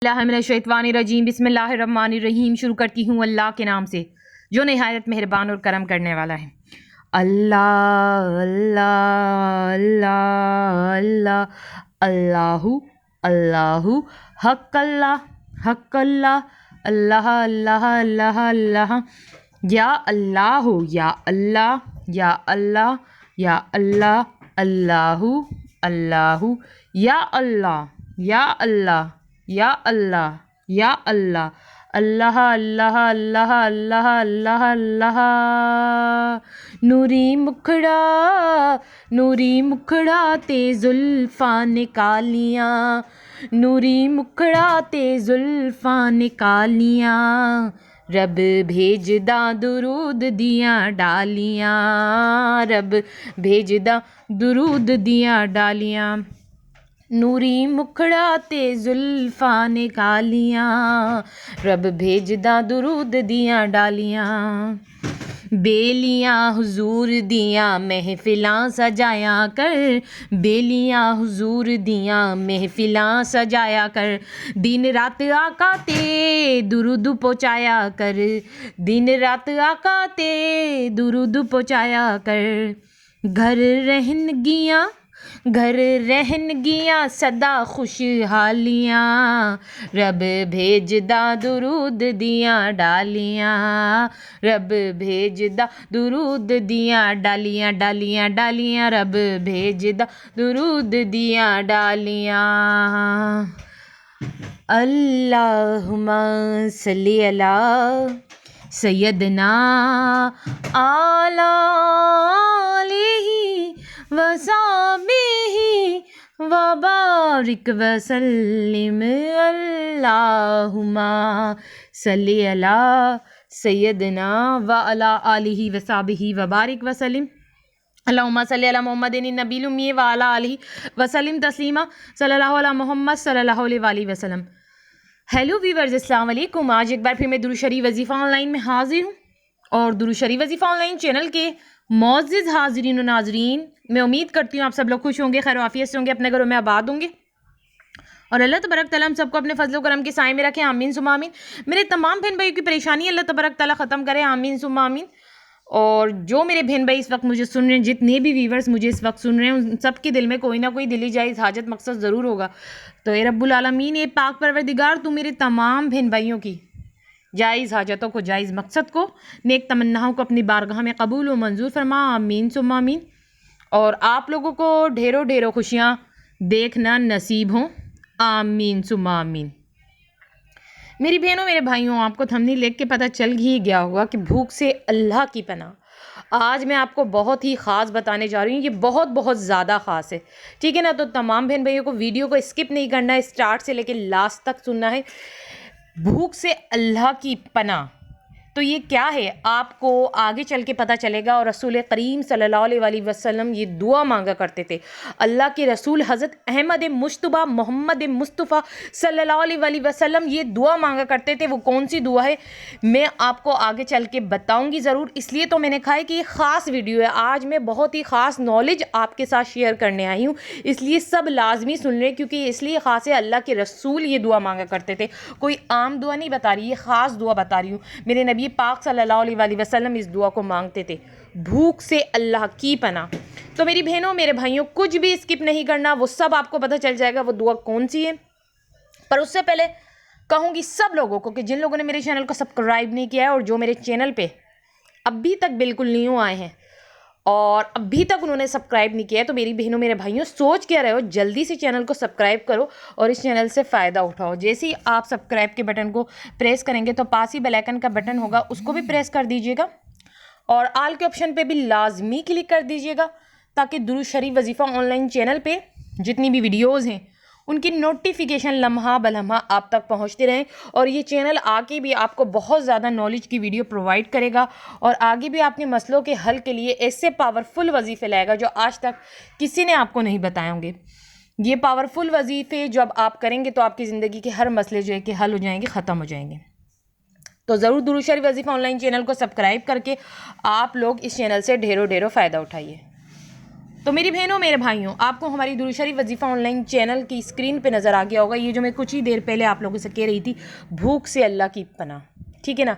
रजीम बिस्मिल्लाहिर्रहमानिर्रहीम। शुरू करती हूँ अल्लाह के नाम से जो नहायत मेहरबान और करम करने वाला है। अल्लाह अल्लाह अल्लाह अल्लाह अल्लाहु अल्लाहु हक अल्लाह हक अल्लाह अल्लाह अल्लाह अल्लाह अल्लाह या अल्लाह या अल्लाह या अल्लाह या अल्लाह अल्लाहु अल्लाहु या अल्लाह या अल्लाह या अल्लाह या अल्लाह अल्लाह अल्लाह अल्लाह अल्लाह अल्लाह अल्लाह। नूरी मुखड़ा ते जुल्फा निकालियाँ, नूरी मुखड़ा ते जुल्फा निकालियाँ, रब भेजदा दुरूद दियाँ डालियाँ, रब भेजदा दुरूद दियाँ डालियाँ। नूरी मुखड़ा ते जुल्फा निकालियाँ, रब भेजदा दुरूद दियाँ डालियाँ। बेलियाँ हुजूर दियाँ महफिलां सजाया कर, बेलियाँ हुजूर दियाँ महफिलां सजाया कर, दिन रात आका ते दुरूद पहुँचाया कर, दिन रात आका ते दुरूद पहुँचाया कर। घर रहनगियाँ सदा खुशहालियाँ, रब भेजदा दुरूद दियाँ डालियाँ, रब भेजदा दुरूद दियाँ डालियाँ डालियाँ डालियाँ, रब भेजदा दुरूद दियाँ डालियाँ। अल्लाहुम्मा सल्ली अला सैयदना आला वसाबिही वबारिक वसल्लिम। अल्लाहुम्मा सल्ली अला सैयदना व अला आलिही वसाबिही वबारिक वसल्लिम। अल्लाहुम्मा सल्ली अला मुहम्मदिन नबील उम्मी व अला आलिही वसल्लिम तस्लीमा सल्लल्लाहु अला मुहम्मद सल्लल्लाहु अलैहि वसल्लम। हेलो वीवर्स, अस्सलाम वालेकुम। आज एक बार फिर मैं दुरूद शरीफ वजीफ़ा ऑनलाइन में हाजिर हूँ और दुरूद शरीफ वजीफ़ा ऑनलाइन चैनल के मोअज़्ज़िज़ हाज़रीन और नाज़रीन, मैं उम्मीद करती हूँ आप सब लोग खुश होंगे, खैर आफियत से होंगे, अपने घरों में आबाद होंगे और अल्लाह तबारक तआला हम सबको अपने फजल करम के साए में रखे। आमीन सुम्मा आमीन। मेरे तमाम बहन भाइयों की परेशानी अल्लाह तबारक तआला ख़त्म करे। आमीन सुम्मा आमीन। और जो मेरे बहन भाई इस वक्त मुझे सुन रहे हैं, जितने भी व्यूवर्स मुझे इस वक्त सुन रहे हैं, उन सब के दिल में कोई ना कोई दिली जायज़ हाजत मकसद ज़रूर होगा। तो ए रब्बुल आलमीन, ये पाक परवरदिगार, तू मेरे तमाम बहन भाइयों की जायज़ हाजतों को, जायज़ मकसद को, नेक तमन्नाओं को अपनी बारगाह में कबूल व मंजूर फरमा। आमीन सुम्मा आमीन। और आप लोगों को ढेरों ढेरों खुशियाँ देखना नसीब हों। आमीन सुम्मा आमीन। मेरी बहनों मेरे भाइयों, आपको थंबनेल देख के पता चल ही गया होगा कि भूख से अल्लाह की पनाह। आज मैं आपको बहुत ही ख़ास बताने जा रही हूँ, ये बहुत बहुत ज़्यादा ख़ास है, ठीक है ना। तो तमाम बहन भाइयों को वीडियो को स्किप नहीं करना है, स्टार्ट से लेकर लास्ट तक सुनना है। भूख से अल्लाह की पनाह, तो ये क्या है आपको आगे चल के पता चलेगा। और रसूल करीम सल्लल्लाहु अलैहि वसल्लम ये दुआ मांगा करते थे। अल्लाह के रसूल हज़रत अहमद मुस्तफ़ा मोहम्मद मुस्तफ़ा सल्लल्लाहु अलैहि वसल्लम ये दुआ मांगा करते थे। वो कौन सी दुआ है मैं आपको आगे चल के बताऊंगी ज़रूर। इसलिए तो मैंने कहा है कि ये ख़ास वीडियो है। आज मैं बहुत ही ख़ास नॉलेज आपके साथ शेयर करने आई हूँ, इसलिए सब लाजमी सुन लें, क्योंकि इसलिए ख़ास है। अल्लाह के रसूल ये दुआ मांगा करते थे, कोई आम दुआ नहीं बता रही, ये ख़ास दुआ बता रही हूँ। मेरे नबी पाक सल्लल्लाहु अलैहि वसल्लम इस दुआ को मांगते थे, भूख से अल्लाह की पनाह। तो मेरी बहनों मेरे भाइयों, कुछ भी स्किप नहीं करना, वो सब आपको पता चल जाएगा वो दुआ कौन सी है। पर उससे पहले कहूँगी सब लोगों को कि जिन लोगों ने मेरे चैनल को सब्सक्राइब नहीं किया है और जो मेरे चैनल पे अभी तक बिल्कुल न्यू आए हैं और अभी तक उन्होंने सब्सक्राइब नहीं किया है, तो मेरी बहनों मेरे भाइयों, सोच क्या रहे हो, जल्दी से चैनल को सब्सक्राइब करो और इस चैनल से फ़ायदा उठाओ। जैसे ही आप सब्सक्राइब के बटन को प्रेस करेंगे तो पास ही बेल आइकन का बटन होगा, उसको भी प्रेस कर दीजिएगा और आल के ऑप्शन पे भी लाजमी क्लिक कर दीजिएगा, ताकि दुरूद शरीफ वजीफ़ा ऑनलाइन चैनल पे जितनी भी वीडियोज़ हैं उनकी नोटिफिकेशन लम्हा बलम्हा आप तक पहुंचते रहें। और ये चैनल आगे भी आपको बहुत ज़्यादा नॉलेज की वीडियो प्रोवाइड करेगा और आगे भी आपके मसलों के हल के लिए ऐसे पावरफुल वजीफ़े लाएगा जो आज तक किसी ने आपको नहीं बताए होंगे। ये पावरफुल वजीफ़े जब आप करेंगे तो आपकी ज़िंदगी के हर मसले जो है कि हल हो जाएंगे, ख़त्म हो जाएंगे। तो ज़रूर दुरूद शरीफ वजीफ़ा ऑनलाइन चैनल को सब्सक्राइब करके आप लोग इस चैनल से ढेरों ढेरों फ़ायदा उठाइए। तो मेरी बहनों मेरे भाइयों, आपको हमारी दुरूद शरीफ वजीफ़ा ऑनलाइन चैनल की स्क्रीन पे नज़र आ गया होगा ये जो मैं कुछ ही देर पहले आप लोगों से कह रही थी, भूख से अल्लाह की पनाह, ठीक है ना।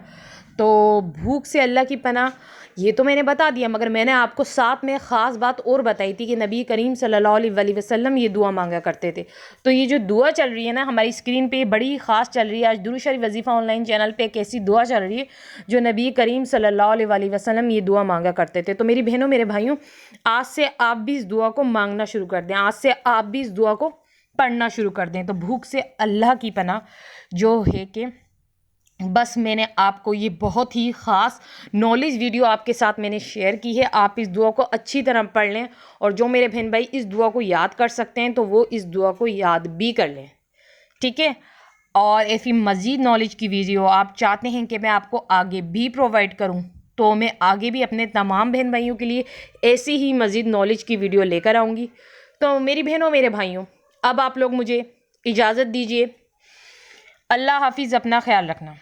तो भूख से अल्लाह की पनाह ये तो मैंने बता दिया, मगर मैंने आपको साथ में ख़ास बात और बताई थी कि नबी करीम सल्लल्लाहु अलैहि वसल्लम ये दुआ मांगा करते थे। तो ये जो दुआ चल रही है ना हमारी स्क्रीन पे, बड़ी ख़ास चल रही है। आज दुरूद शरीफ वजीफ़ा ऑनलाइन चैनल पे एक ऐसी दुआ चल रही है जो नबी करीम सल्लल्लाहु अलैहि वसल्लम ये दुआ मांगा करते थे। तो मेरी बहनों मेरे भाइयों, आज से आप भी इस दुआ को मांगना शुरू कर दें, आज से आप भी इस दुआ को पढ़ना शुरू कर दें। तो भूख से अल्लाह की पनाह जो है कि बस मैंने आपको ये बहुत ही ख़ास नॉलेज वीडियो आपके साथ मैंने शेयर की है। आप इस दुआ को अच्छी तरह पढ़ लें, और जो मेरे बहन भाई इस दुआ को याद कर सकते हैं तो वो इस दुआ को याद भी कर लें, ठीक है। और ऐसी मज़ीद नॉलेज की वीडियो आप चाहते हैं कि मैं आपको आगे भी प्रोवाइड करूं, तो मैं आगे भी अपने तमाम बहन भाइयों के लिए ऐसी ही मज़ीद नॉलेज की वीडियो लेकर आऊँगी। तो मेरी बहनों मेरे भाइयों, अब आप लोग मुझे इजाज़त दीजिए। अल्लाह हाफिज़, अपना ख्याल रखना।